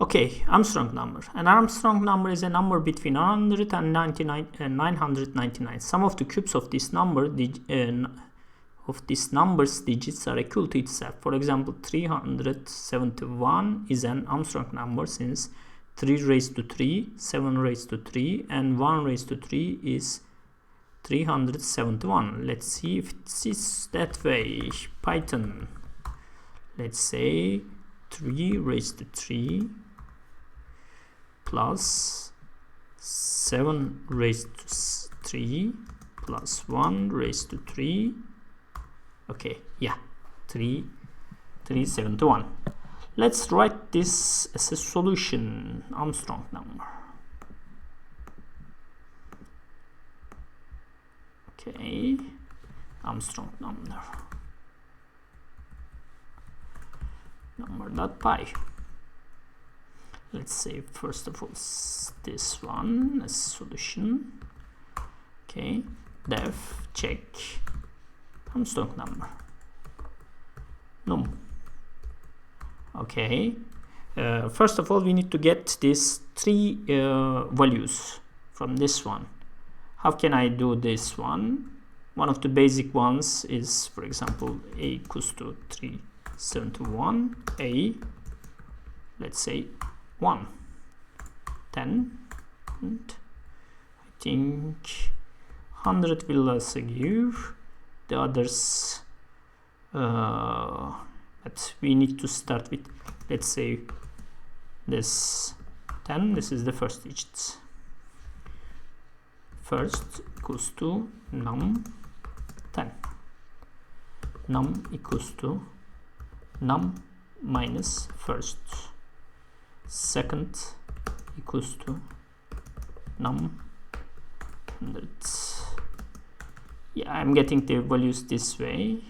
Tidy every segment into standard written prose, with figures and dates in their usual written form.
Okay, Armstrong number. An Armstrong number is a number between 100 and 999. Some of the cubes of this number number's digits are equal to itself. For example, 371 is an Armstrong number since 3 raised to 3, 7 raised to 3, and 1 raised to 3 is 371. Let's see if it is that way. Python. Let's say 3 raised to 3 plus 7 raised to 3 plus 1 raised to 3. Okay, yeah, 371. Let's write this as a solution. Armstrong number. Okay, Armstrong number.py. Let's say first of all this one as solution. Okay, def check Armstrong number num. Okay, first of all we need to get these 3 values from this one. How can I do this one? One of the basic ones is, for example, a equals to 371, a, let's say 1, 10, and I think 100 will also give. The others, but we need to start with, let's say, this 10. This is the first digit. First equals to num 10. Num equals to num minus first. Second equals to num 100. Yeah, I'm getting the values this way.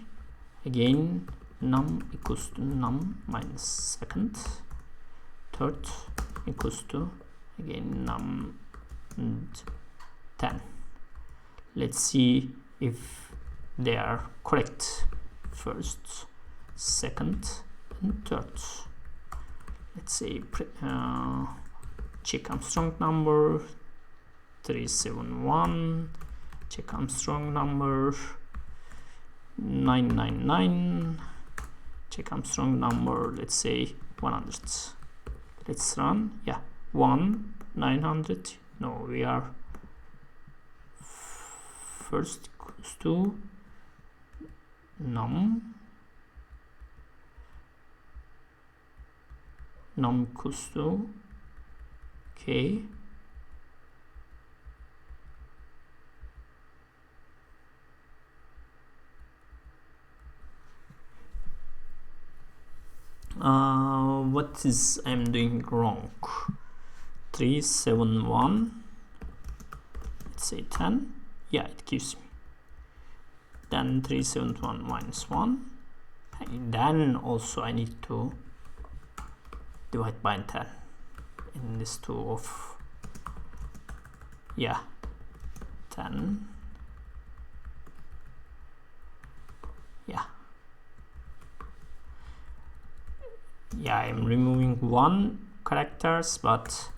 Again, num equals to num minus second. Third equals to, again, num and 10. Let's see if they are correct. First, second, and third. Let's say check Armstrong number 371. Check Armstrong number 999. Check Armstrong number, let's say 100. Let's run. Yeah, 1 900. No, we are first equals to num equals to, okay, what is I'm doing wrong? 371, let's say 10. Yeah, it gives me. Then 371 minus 1. And then also I need to divide by 10 in this 2 of, yeah, 10. Yeah. Yeah, I'm removing 1 characters, but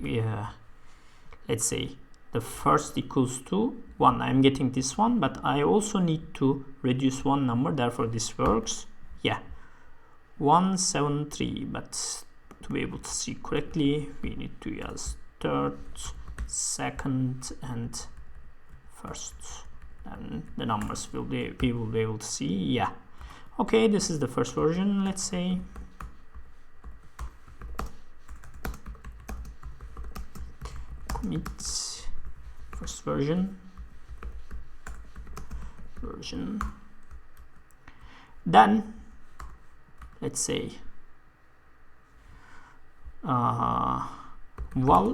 yeah, let's say the first equals to 1. I'm getting this one, but I also need to reduce 1 number, therefore this works. Yeah, 173, but to be able to see correctly we need to use third, second, and first, and the numbers we will be able to see. Yeah, okay, this is the first version. Let's say commit first version. Then let's say val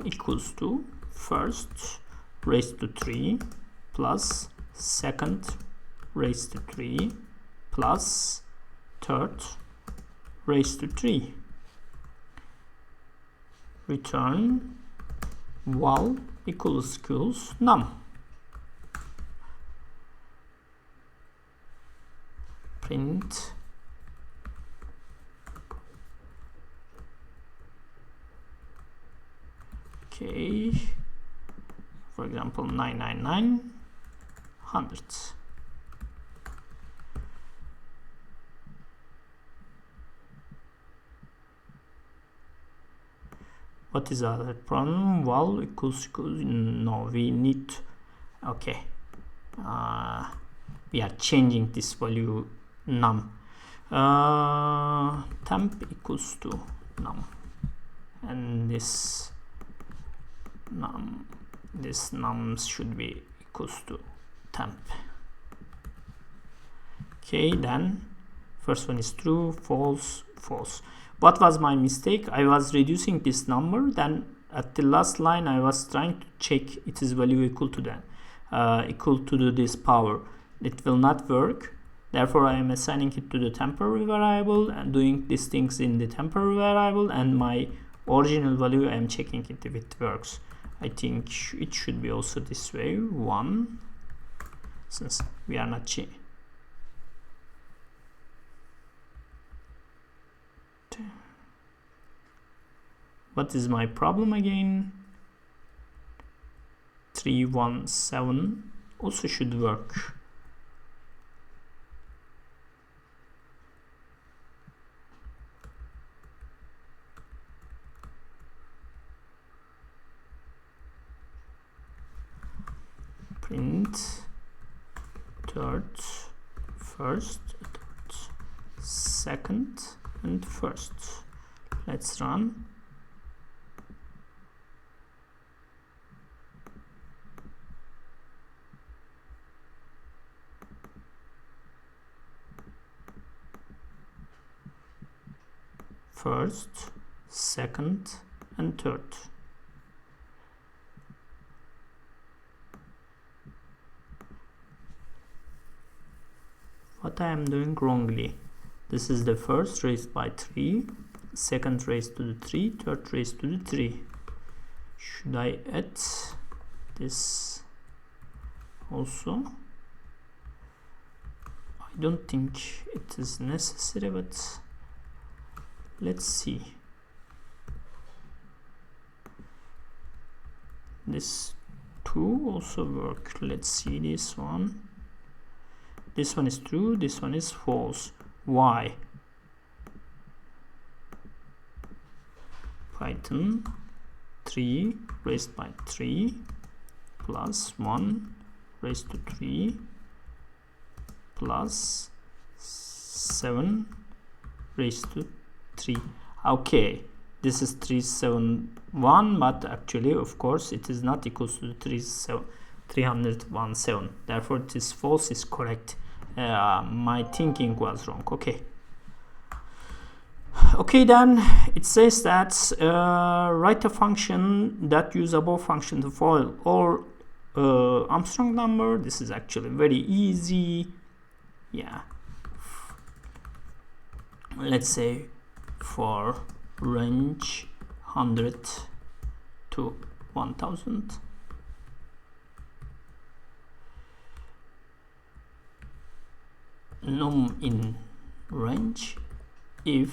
equals to first raised to 3 plus second raised to 3 plus third raised to 3. Return val equals num. Print Okay, for example 999 100. What is the other problem? Val equals no, we need, okay, we are changing this value num. Temp equals to num, and this num should be equals to temp. Okay, then first one is true, false, false. What was my mistake? I was reducing this number, then at the last line I was trying to check its value equal to that, equal to this power. It will not work. Therefore, I am assigning it to the temporary variable and doing these things in the temporary variable, and my original value I am checking it if it works. I think it should be also this way, 1, since we are not changing. What is my problem again? 317 also should work. Print third, first, third, second, and first. Let's run. First, second, and third. What I am doing wrongly? This is the first raised by 3, second raised to the 3, third raised to the 3. Should I add this also? I don't think it is necessary, but let's see. This 2 also work. Let's see this one. This one is true, this one is false. Why? Python 3 raised by 3 plus 1 raised to 3 plus 7 raised to 3. Okay, this is 371, but actually of course it is not equals to 317. Therefore this false is correct. My thinking was wrong. Okay, then it says that write a function that use above function to follow or Armstrong number. This is actually very easy. Yeah, let's say for range 100 to 1000. Num in range if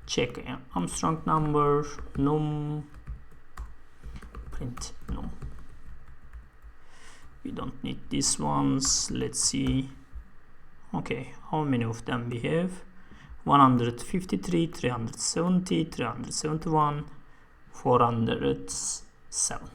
check Armstrong number num print num. We don't need these ones. Let's see. Okay, how many of them we have? 153, 370, 371, 407.